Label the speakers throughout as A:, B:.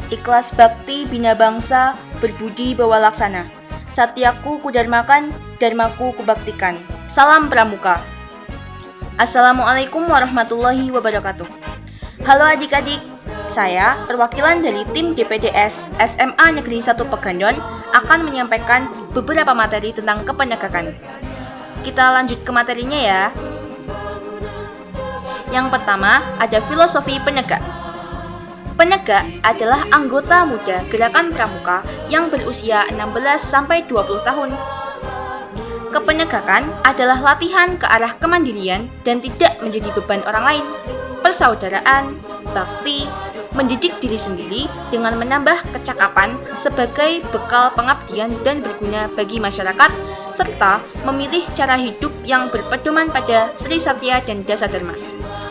A: Ikhlas bakti bina bangsa, berbudi bawa laksana. Satyaku kudarmakan, dharmaku kubaktikan. Salam Pramuka. Assalamualaikum warahmatullahi wabarakatuh. Halo adik-adik, saya perwakilan dari tim DPDS SMA Negeri 1 Pegandon akan menyampaikan beberapa materi tentang kepenegakan. Kita lanjut ke materinya ya. Yang pertama, ada filosofi penegak. Penegak adalah anggota muda gerakan pramuka yang berusia 16-20 tahun. Kepenegakan adalah latihan ke arah kemandirian dan tidak menjadi beban orang lain, persaudaraan, bakti, mendidik diri sendiri dengan menambah kecakapan sebagai bekal pengabdian dan berguna bagi masyarakat, serta memilih cara hidup yang berpedoman pada Trisatya dan Dasadharma.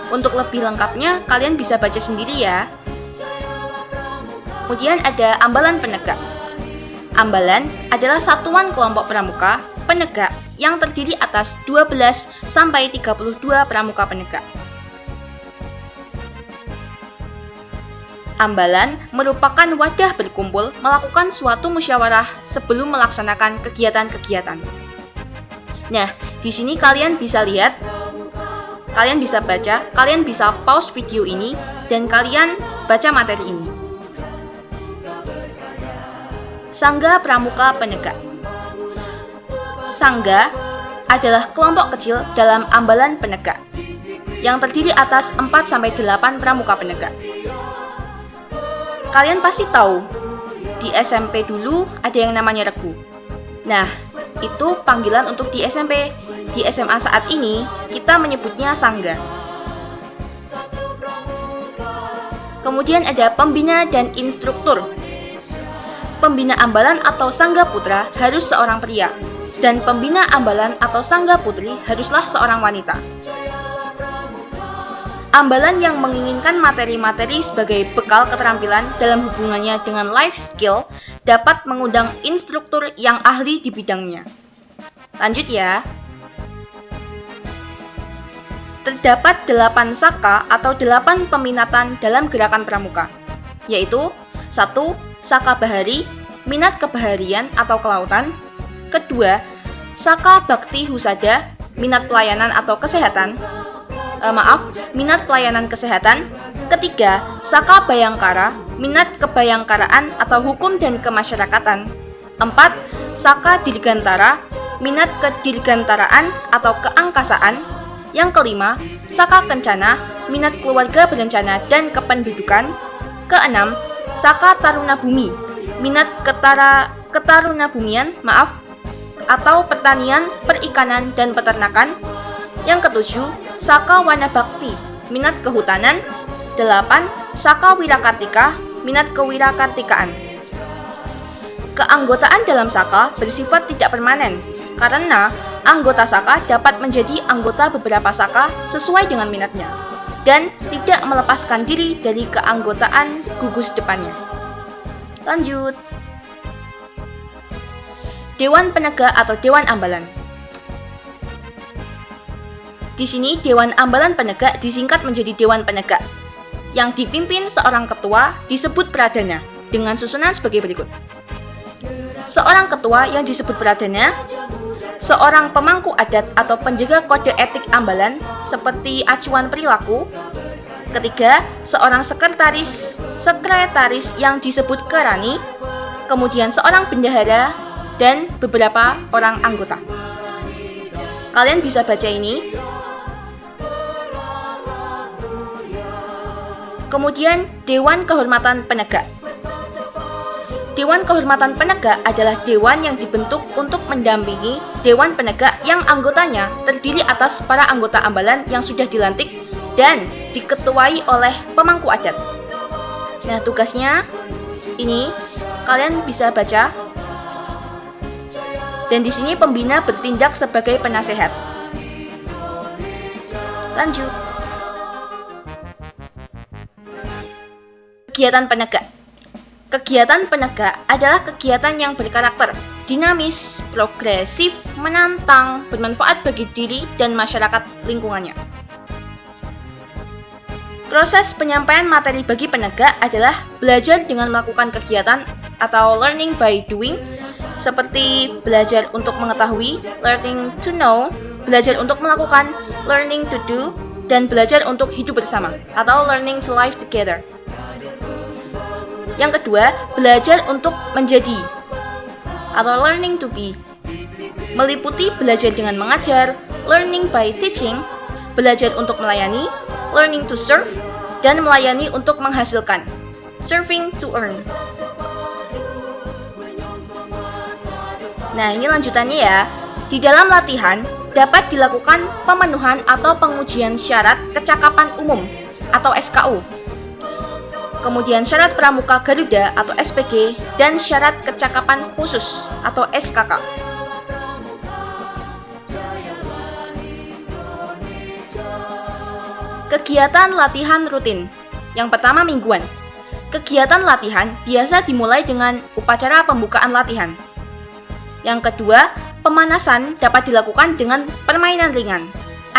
A: Untuk lebih lengkapnya, kalian bisa baca sendiri ya. Kemudian ada ambalan penegak. Ambalan adalah satuan kelompok pramuka penegak yang terdiri atas 12-32 pramuka penegak. Ambalan merupakan wadah berkumpul melakukan suatu musyawarah sebelum melaksanakan kegiatan-kegiatan. Nah, di sini kalian bisa lihat, kalian bisa baca, kalian bisa pause video ini, dan kalian baca materi ini. Sangga Pramuka Penegak. Sangga adalah kelompok kecil dalam ambalan penegak yang terdiri atas 4-8 pramuka penegak. Kalian pasti tahu, di SMP dulu ada yang namanya regu. Nah, itu panggilan untuk di SMP. Di SMA saat ini, kita menyebutnya sangga. Kemudian ada pembina dan instruktur. Pembina ambalan atau sangga putra harus seorang pria, dan pembina ambalan atau sangga putri haruslah seorang wanita. Ambalan yang menginginkan materi-materi sebagai bekal keterampilan dalam hubungannya dengan life skill dapat mengundang instruktur yang ahli di bidangnya. Lanjut ya. Terdapat 8 saka atau 8 peminatan dalam gerakan pramuka, yaitu 1. Saka bahari, minat kebaharian atau kelautan. 2. Saka bakti husada, minat pelayanan atau kesehatan. Minat pelayanan kesehatan. 3. Saka bayangkara, minat kebayangkaraan atau hukum dan kemasyarakatan. 4. Saka dirgantara, minat kedirgantaraan atau keangkasaan. Yang 5. Saka kencana, minat keluarga berencana dan kependudukan. 6. Saka taruna bumi, minat ketarunabumian, atau pertanian, perikanan, dan peternakan. Yang 7. Saka wana bakti, minat kehutanan. 8. Saka wirakartika, minat kewirakartikaan. Keanggotaan dalam saka bersifat tidak permanen, karena anggota saka dapat menjadi anggota beberapa saka sesuai dengan minatnya, dan tidak melepaskan diri dari keanggotaan gugus depannya. Lanjut. Dewan Penegak atau Dewan Ambalan. Di sini Dewan Ambalan Penegak disingkat menjadi Dewan Penegak, yang dipimpin seorang ketua disebut Pradana dengan susunan sebagai berikut. Seorang ketua yang disebut Pradana, seorang pemangku adat atau penjaga kode etik ambalan seperti acuan perilaku. 3. Seorang sekretaris yang disebut Kerani, kemudian seorang bendahara, dan beberapa orang anggota. Kalian bisa baca ini. Kemudian Dewan Kehormatan Penegak. Dewan Kehormatan Penegak adalah dewan yang dibentuk untuk mendampingi dewan penegak yang anggotanya terdiri atas para anggota ambalan yang sudah dilantik dan diketuai oleh pemangku adat. Nah, tugasnya ini kalian bisa baca. Dan di sini pembina bertindak sebagai penasehat. Lanjut. Kegiatan penegak. Kegiatan penegak adalah kegiatan yang berkarakter dinamis, progresif, menantang, bermanfaat bagi diri dan masyarakat lingkungannya. Proses penyampaian materi bagi penegak adalah belajar dengan melakukan kegiatan atau learning by doing, seperti belajar untuk mengetahui, learning to know, belajar untuk melakukan, learning to do, dan belajar untuk hidup bersama, atau learning to live together. Yang kedua, belajar untuk menjadi, atau learning to be. Meliputi belajar dengan mengajar, learning by teaching, belajar untuk melayani, learning to serve, dan melayani untuk menghasilkan, serving to earn. Nah, ini lanjutannya ya. Di dalam latihan, dapat dilakukan pemenuhan atau pengujian syarat kecakapan umum atau SKU. Kemudian syarat pramuka Garuda atau SPG dan syarat kecakapan khusus atau SKK. Kegiatan latihan rutin. Yang pertama, mingguan. Kegiatan latihan biasa dimulai dengan upacara pembukaan latihan. Yang kedua, pemanasan dapat dilakukan dengan permainan ringan,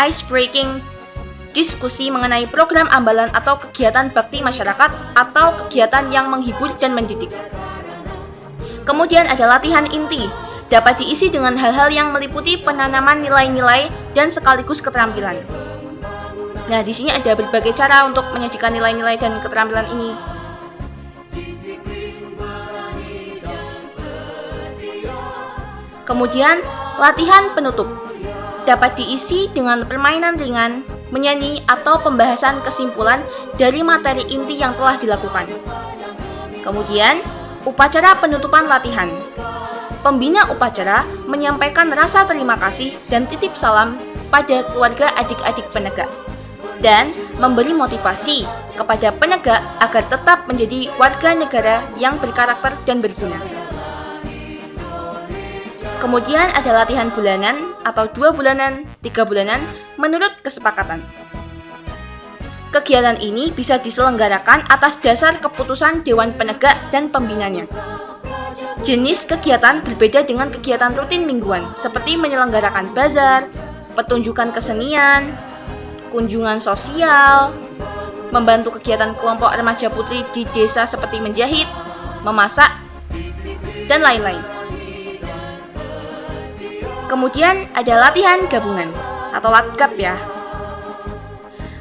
A: ice breaking, diskusi mengenai program ambalan atau kegiatan bakti masyarakat atau kegiatan yang menghibur dan mendidik. Kemudian ada latihan inti, dapat diisi dengan hal-hal yang meliputi penanaman nilai-nilai dan sekaligus keterampilan. Nah, di sini ada berbagai cara untuk menyajikan nilai-nilai dan keterampilan ini. Kemudian, latihan penutup dapat diisi dengan permainan ringan, menyanyi, atau pembahasan kesimpulan dari materi inti yang telah dilakukan. Kemudian, upacara penutupan latihan. Pembina upacara menyampaikan rasa terima kasih dan titip salam pada keluarga adik-adik penegak, dan memberi motivasi kepada penegak agar tetap menjadi warga negara yang berkarakter dan berguna. Kemudian ada latihan bulanan atau 2 bulanan, 3 bulanan menurut kesepakatan. Kegiatan ini bisa diselenggarakan atas dasar keputusan Dewan Penegak dan pembinanya. Jenis kegiatan berbeda dengan kegiatan rutin mingguan, seperti menyelenggarakan bazar, pertunjukan kesenian, kunjungan sosial, membantu kegiatan kelompok remaja putri di desa seperti menjahit, memasak, dan lain-lain. Kemudian ada latihan gabungan atau latgab ya.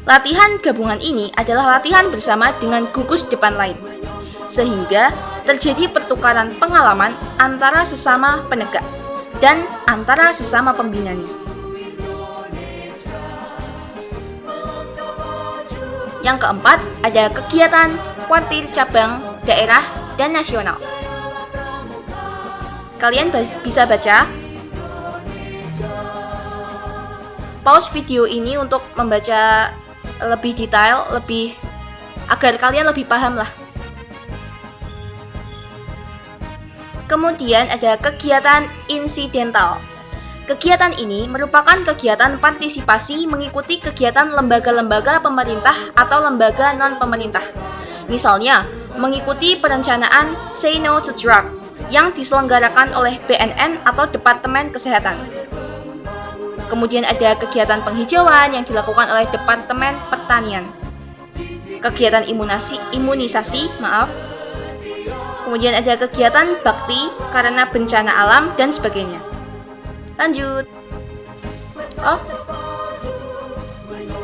A: Latihan gabungan ini adalah latihan bersama dengan gugus depan lain, sehingga terjadi pertukaran pengalaman antara sesama penegak dan antara sesama pembinanya. Yang keempat, ada kegiatan kuartir cabang, daerah, dan nasional. Kalian bisa baca. Pause video ini untuk membaca lebih detail, agar kalian lebih paham lah. Kemudian ada kegiatan insidental. Kegiatan ini merupakan kegiatan partisipasi mengikuti kegiatan lembaga-lembaga pemerintah atau lembaga non-pemerintah. Misalnya, mengikuti perencanaan Say No to Drug yang diselenggarakan oleh BNN atau Departemen Kesehatan. Kemudian ada kegiatan penghijauan yang dilakukan oleh Departemen Pertanian. Kegiatan imunisasi. Kemudian ada kegiatan bakti karena bencana alam dan sebagainya. Lanjut.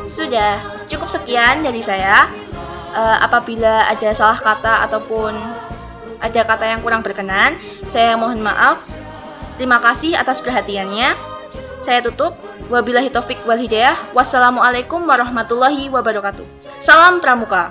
A: Sudah, cukup sekian dari saya. Apabila ada salah kata ataupun ada kata yang kurang berkenan, saya mohon maaf. Terima kasih atas perhatiannya. Saya tutup. Wabillahi taufik wal hidayah. Wassalamualaikum warahmatullahi wabarakatuh. Salam Pramuka.